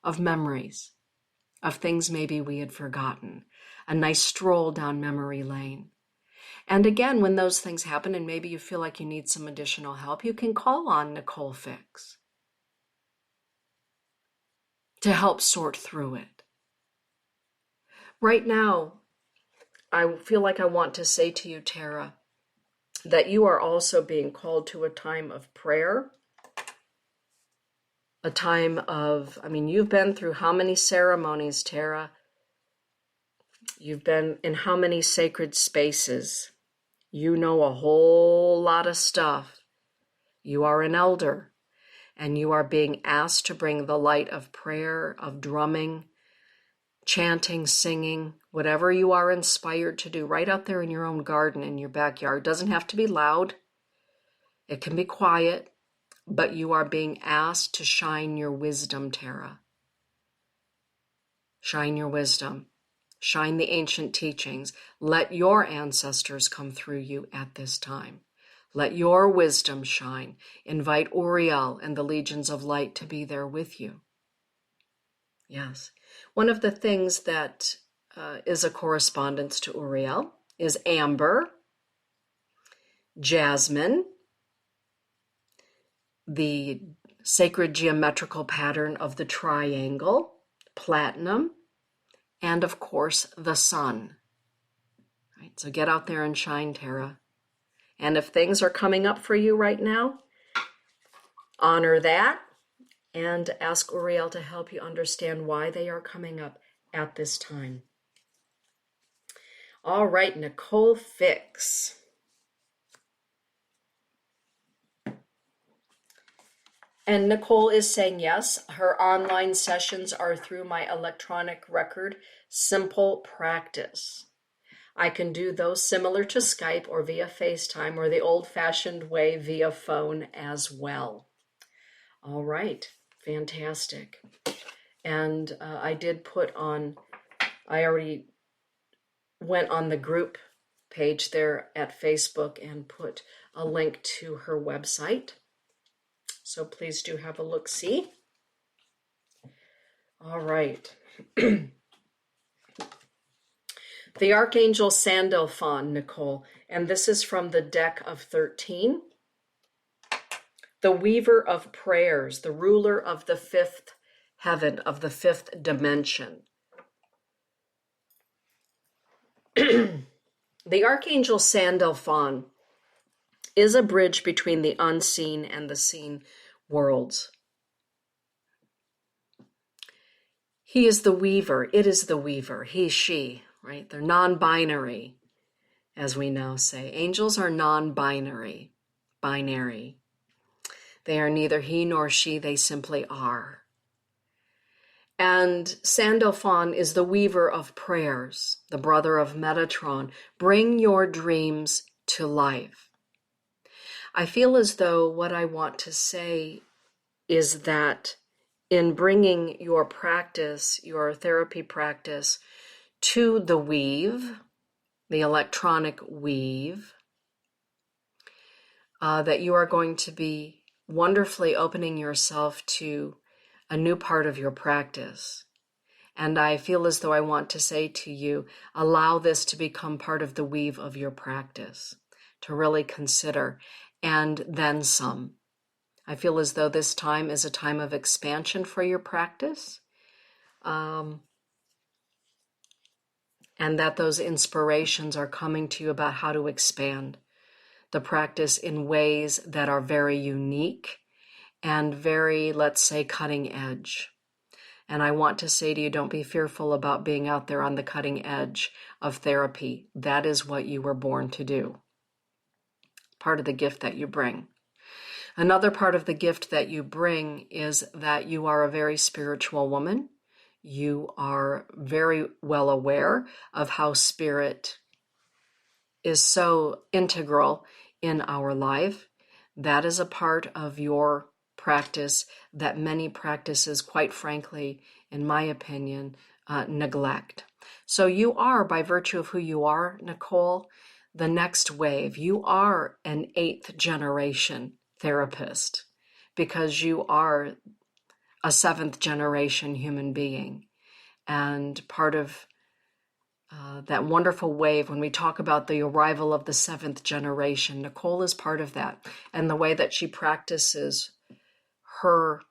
of memories, of things maybe we had forgotten, a nice stroll down memory lane. And again, when those things happen and maybe you feel like you need some additional help, you can call on Nicole Fix to help sort through it. Right now, I feel like I want to say to you, Tara, that you are also being called to a time of prayer, a time of, you've been through how many ceremonies, Tara? You've been in how many sacred spaces? You know a whole lot of stuff. You are an elder, and you are being asked to bring the light of prayer, of drumming, chanting, singing, whatever you are inspired to do, right out there in your own garden, in your backyard. It doesn't have to be loud. It can be quiet, but you are being asked to shine your wisdom, Tara. Shine your wisdom. Shine the ancient teachings. Let your ancestors come through you at this time. Let your wisdom shine. Invite Uriel and the legions of light to be there with you. Yes. One of the things that is a correspondence to Uriel is amber, jasmine, the sacred geometrical pattern of the triangle, platinum, and of course, the sun. Right, so get out there and shine, Tara. And if things are coming up for you right now, honor that and ask Uriel to help you understand why they are coming up at this time. All right, Nicole Fix. And Nicole is saying yes, her online sessions are through my electronic record, Simple Practice. I can do those similar to Skype or via FaceTime or the old-fashioned way via phone as well. All right, fantastic. And I did put on, I already went on the group page there at Facebook and put a link to her website. So please do have a look-see. All right. The Archangel Sandalphon, Nicole, and this is from the deck of 13. The Weaver of Prayers, the ruler of the fifth heaven, of the fifth dimension. The Archangel Sandalphon is a bridge between the unseen and the seen worlds. He is the weaver. It is the weaver. He, she, right? They're non-binary, as we now say. Angels are non-binary, binary. They are neither he nor she. They simply are. And Sandalphon is the weaver of prayers, the brother of Metatron. Bring your dreams to life. I feel as though what I want to say is that in bringing your practice, your therapy practice, to the weave, the electronic weave, that you are going to be wonderfully opening yourself to a new part of your practice. And I feel as though I want to say to you, allow this to become part of the weave of your practice, to really consider, and then some. I feel as though this time is a time of expansion for your practice, and that those inspirations are coming to you about how to expand the practice in ways that are very unique and very, let's say, cutting edge. And I want to say to you, don't be fearful about being out there on the cutting edge of therapy. That is what you were born to do. Part of the gift that you bring. Another part of the gift that you bring is that you are a very spiritual woman. You are very well aware of how spirit is so integral in our life. That is a part of your practice that many practices, quite frankly, in my opinion, neglect. So you are, by virtue of who you are, Nicole, the next wave. You are an 8th generation therapist because you are a 7th generation human being. And part of that wonderful wave, when we talk about the arrival of the 7th generation, Nicole is part of that. And the way that she practices her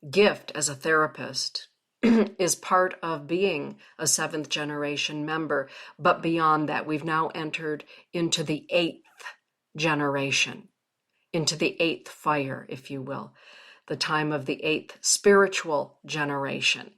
gift as a therapist is part of being a 7th generation member. But beyond that, we've now entered into the 8th generation, into the 8th fire, if you will, the time of the 8th spiritual generation.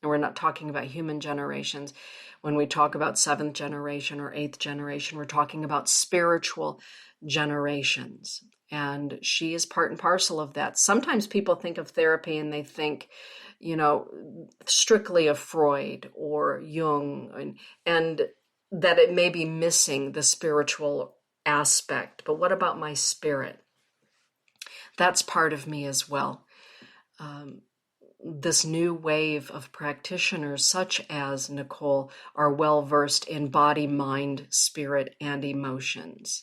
And we're not talking about human generations. When we talk about seventh generation or eighth generation, we're talking about spiritual generations. And she is part and parcel of that. Sometimes people think of therapy and they think, strictly of Freud or Jung, and that it may be missing the spiritual aspect. But what about my spirit? That's part of me as well. This new wave of practitioners, such as Nicole, are well versed in body, mind, spirit, and emotions.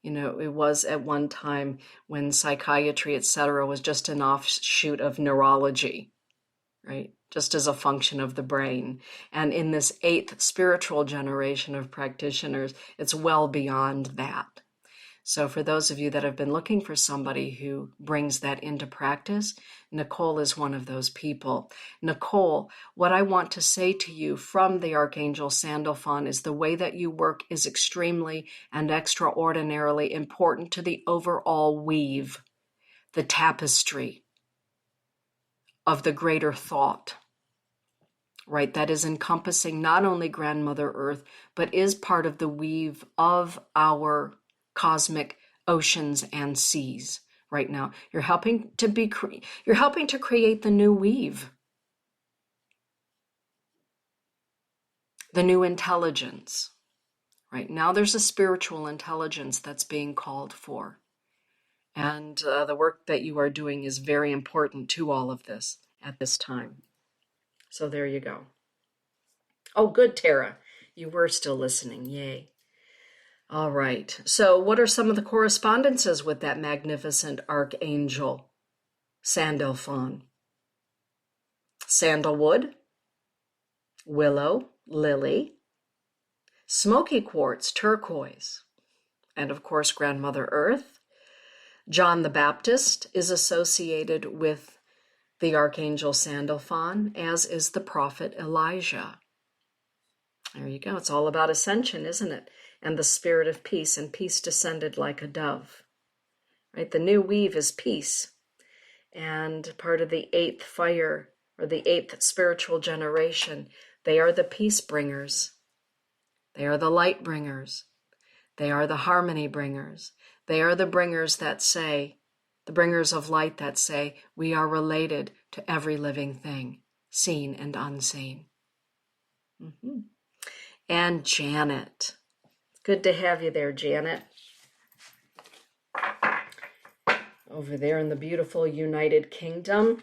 It was at one time when psychiatry, etc., was just an offshoot of neurology, right? Just as a function of the brain. And in this eighth spiritual generation of practitioners, it's well beyond that. So for those of you that have been looking for somebody who brings that into practice, Nicole is one of those people. Nicole, what I want to say to you from the Archangel Sandalphon is the way that you work is extremely and extraordinarily important to the overall weave, the tapestry of the greater thought, right? That is encompassing not only Grandmother Earth, but is part of the weave of our cosmic oceans and seas right now. You're helping to create the new weave, the new intelligence. Right now there's a spiritual intelligence that's being called for. And the work that you are doing is very important to all of this at this time. So there you go. Oh, good, Tara. You were still listening. Yay. All right. So what are some of the correspondences with that magnificent Archangel Sandalphon? Sandalwood, willow, lily, smoky quartz, turquoise, and of course, Grandmother Earth. John the Baptist is associated with the Archangel Sandalphon, as is the prophet Elijah. There you go. It's all about ascension, isn't it? And the spirit of peace, and peace descended like a dove. Right? The new weave is peace. And part of the eighth fire, or the eighth spiritual generation, they are the peace bringers. They are the light bringers. They are the harmony bringers. They are the bringers that say, the bringers of light that say, we are related to every living thing, seen and unseen. Mm-hmm. And Janet. Good to have you there, Janet. Over there in the beautiful United Kingdom.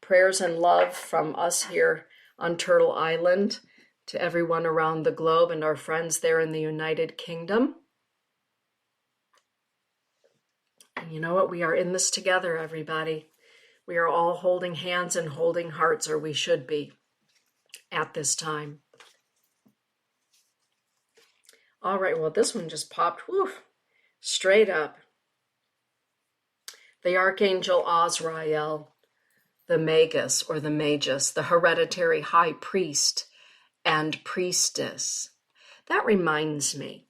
Prayers and love from us here on Turtle Island to everyone around the globe and our friends there in the United Kingdom. And you know what? We are in this together, everybody. We are all holding hands and holding hearts, or we should be at this time. All right, well, this one just popped, straight up. The Archangel Azrael, the Magus or the Magus, the hereditary high priest and priestess. That reminds me.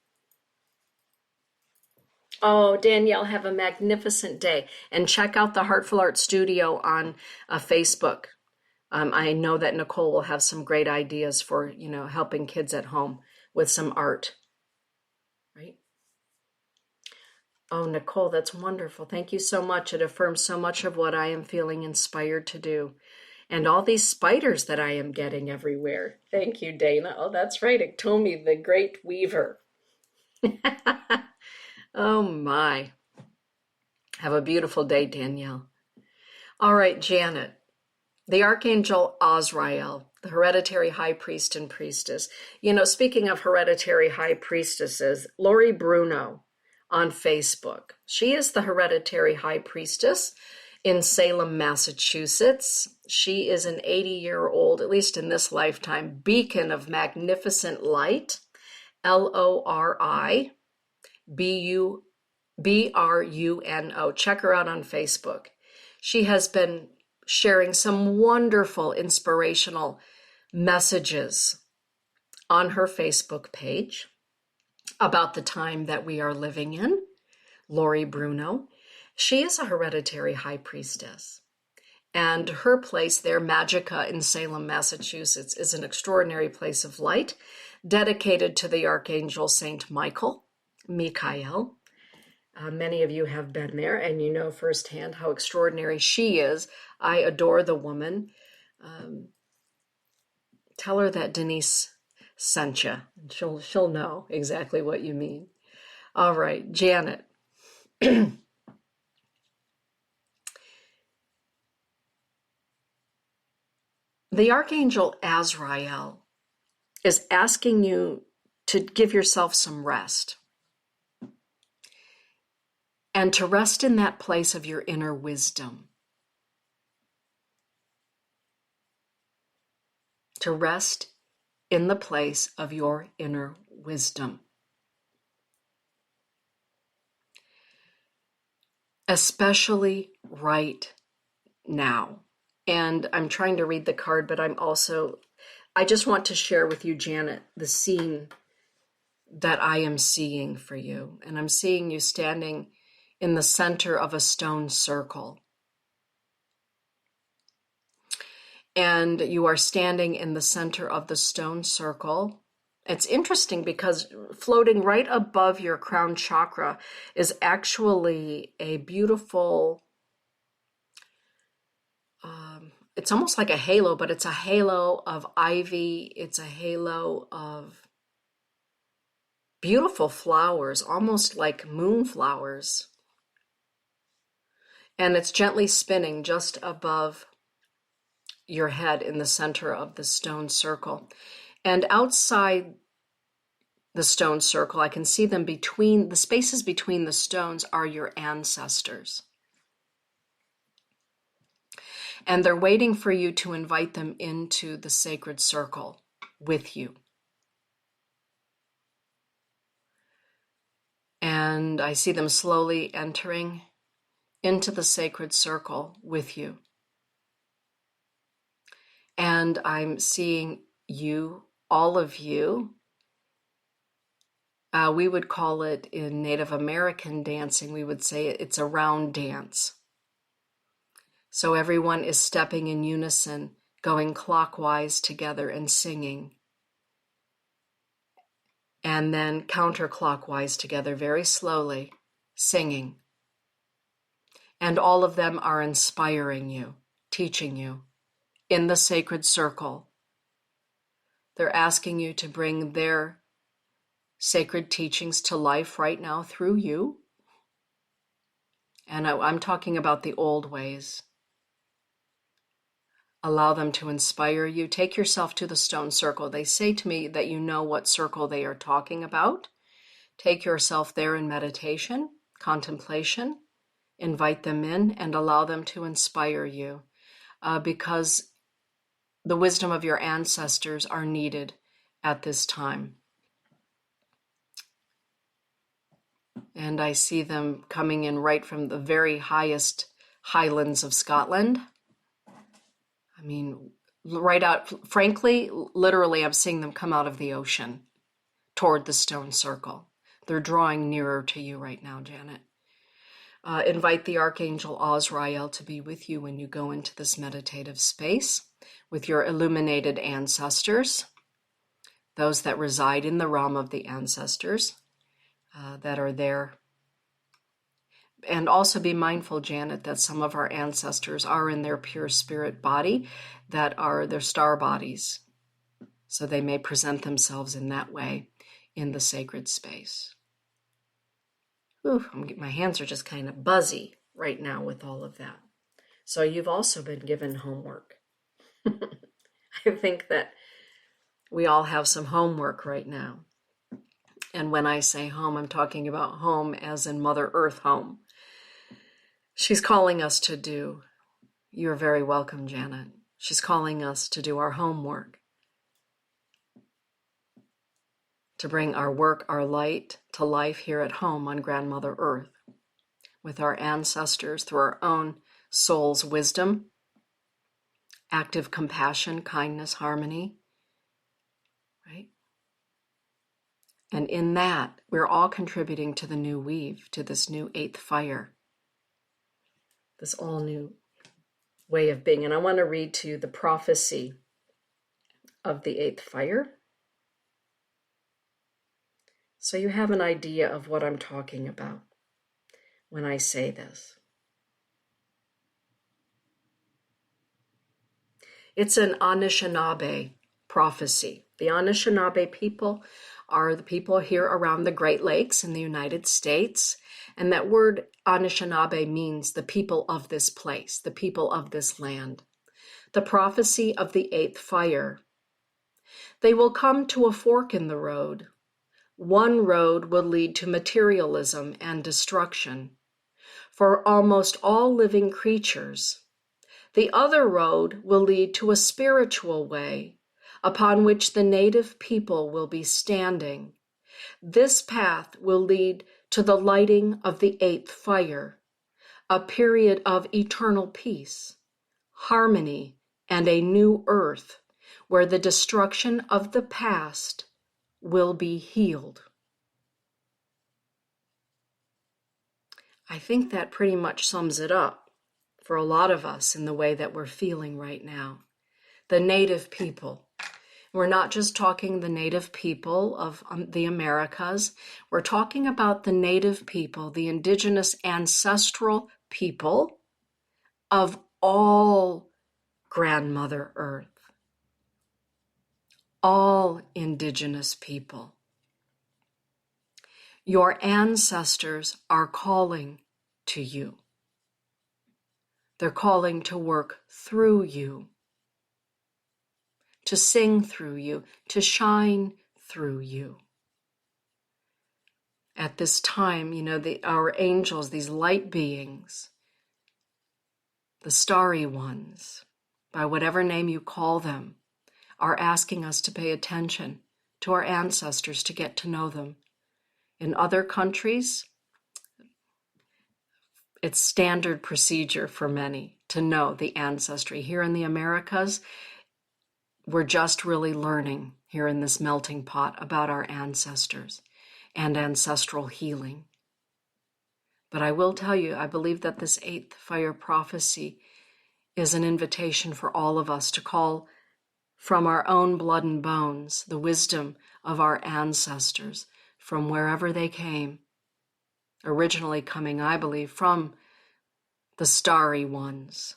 Oh, Danielle, have a magnificent day. And check out the Heartful Art Studio on Facebook. I know that Nicole will have some great ideas for, helping kids at home with some art. Right? Oh, Nicole, that's wonderful. Thank you so much. It affirms so much of what I am feeling inspired to do. And all these spiders that I am getting everywhere. Thank you, Dana. Oh, that's right. Iktomi, the great weaver. Oh, my. Have a beautiful day, Danielle. All right, Janet. The Archangel Azrael, the hereditary high priest and priestess. Speaking of hereditary high priestesses, Lori Bruno on Facebook. She is the hereditary high priestess in Salem, Massachusetts. She is an 80-year-old, at least in this lifetime, beacon of magnificent light, LORI. BRUNO. Check her out on Facebook. She has been sharing some wonderful inspirational messages on her Facebook page about the time that we are living in. Lori Bruno. She is a hereditary high priestess. And her place there, Magica in Salem, Massachusetts, is an extraordinary place of light dedicated to the Archangel Saint Michael, Michael. Many of you have been there and you know firsthand how extraordinary she is. I adore the woman. Tell her that Denise sent you, and she'll know exactly what you mean. All right, Janet. The Archangel Azrael is asking you to give yourself some rest and to rest in that place of your inner wisdom. To rest in the place of your inner wisdom. Especially right now. And I'm trying to read the card, but I just want to share with you, Janet, the scene that I am seeing for you. And I'm seeing you standing in the center of a stone circle. And you are standing in the center of the stone circle. It's interesting because floating right above your crown chakra is actually a beautiful, it's almost like a halo, but it's a halo of ivy. It's a halo of beautiful flowers, almost like moonflowers. And it's gently spinning just above your head in the center of the stone circle. And outside the stone circle, I can see them between, the spaces between the stones are your ancestors. And they're waiting for you to invite them into the sacred circle with you. And I see them slowly entering into the sacred circle with you. And I'm seeing you, all of you. We would call it in Native American dancing, we would say it's a round dance. So everyone is stepping in unison, going clockwise together and singing. And then counterclockwise together very slowly, singing. And all of them are inspiring you, teaching you in the sacred circle. They're asking you to bring their sacred teachings to life right now through you. And I'm talking about the old ways. Allow them to inspire you. Take yourself to the stone circle. They say to me that you know what circle they are talking about. Take yourself there in meditation, contemplation. Invite them in and allow them to inspire you because the wisdom of your ancestors are needed at this time. And I see them coming in right from the very highest highlands of Scotland. I mean, right out, frankly, literally, I'm seeing them come out of the ocean toward the stone circle. They're drawing nearer to you right now, Janet. Invite the Archangel Azrael to be with you when you go into this meditative space with your illuminated ancestors, those that reside in the realm of the ancestors that are there. And also be mindful, Janet, that some of our ancestors are in their pure spirit body, that are their star bodies. So they may present themselves in that way in the sacred space. Ooh, my hands are just kind of buzzy right now with all of that. So you've also been given homework. I think that we all have some homework right now. And when I say home, I'm talking about home as in Mother Earth home. She's calling us to do. You're very welcome, Janet. She's calling us to do our homework, to bring our work, our light to life here at home on Grandmother Earth, with our ancestors through our own soul's wisdom, active compassion, kindness, harmony, right? And in that, we're all contributing to the new weave, to this new eighth fire, this all new way of being. And I want to read to you the prophecy of the eighth fire, so you have an idea of what I'm talking about when I say this. It's an Anishinaabe prophecy. The Anishinaabe people are the people here around the Great Lakes in the United States. And that word Anishinaabe means the people of this place, the people of this land. The prophecy of the eighth fire. They will come to a fork in the road. One road will lead to materialism and destruction for almost all living creatures. The other road will lead to a spiritual way upon which the native people will be standing. This path will lead to the lighting of the eighth fire, a period of eternal peace, harmony, and a new earth where the destruction of the past will be healed. I think that pretty much sums it up for a lot of us in the way that we're feeling right now. The native people. We're not just talking the native people of the Americas. We're talking about the native people, the indigenous ancestral people of all Grandmother Earth. All indigenous people. Your ancestors are calling to you. They're calling to work through you, to sing through you, to shine through you. At this time, our angels, these light beings, the starry ones, by whatever name you call them, are asking us to pay attention to our ancestors, to get to know them. In other countries, it's standard procedure for many to know the ancestry. Here in the Americas, we're just really learning here in this melting pot about our ancestors and ancestral healing. But I will tell you, I believe that this eighth fire prophecy is an invitation for all of us to call from our own blood and bones the wisdom of our ancestors from wherever they came, originally coming, I believe, from the starry ones,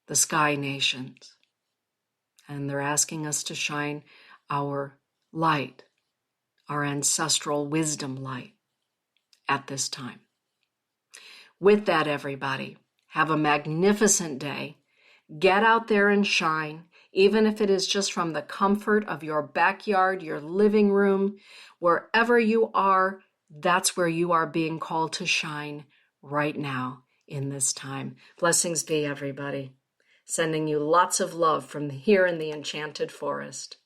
the sky nations. And they're asking us to shine our light, our ancestral wisdom light at this time. With that, everybody, have a magnificent day. Get out there and shine, even if it is just from the comfort of your backyard, your living room, wherever you are, that's where you are being called to shine right now in this time. Blessings be, everybody. Sending you lots of love from here in the Enchanted Forest.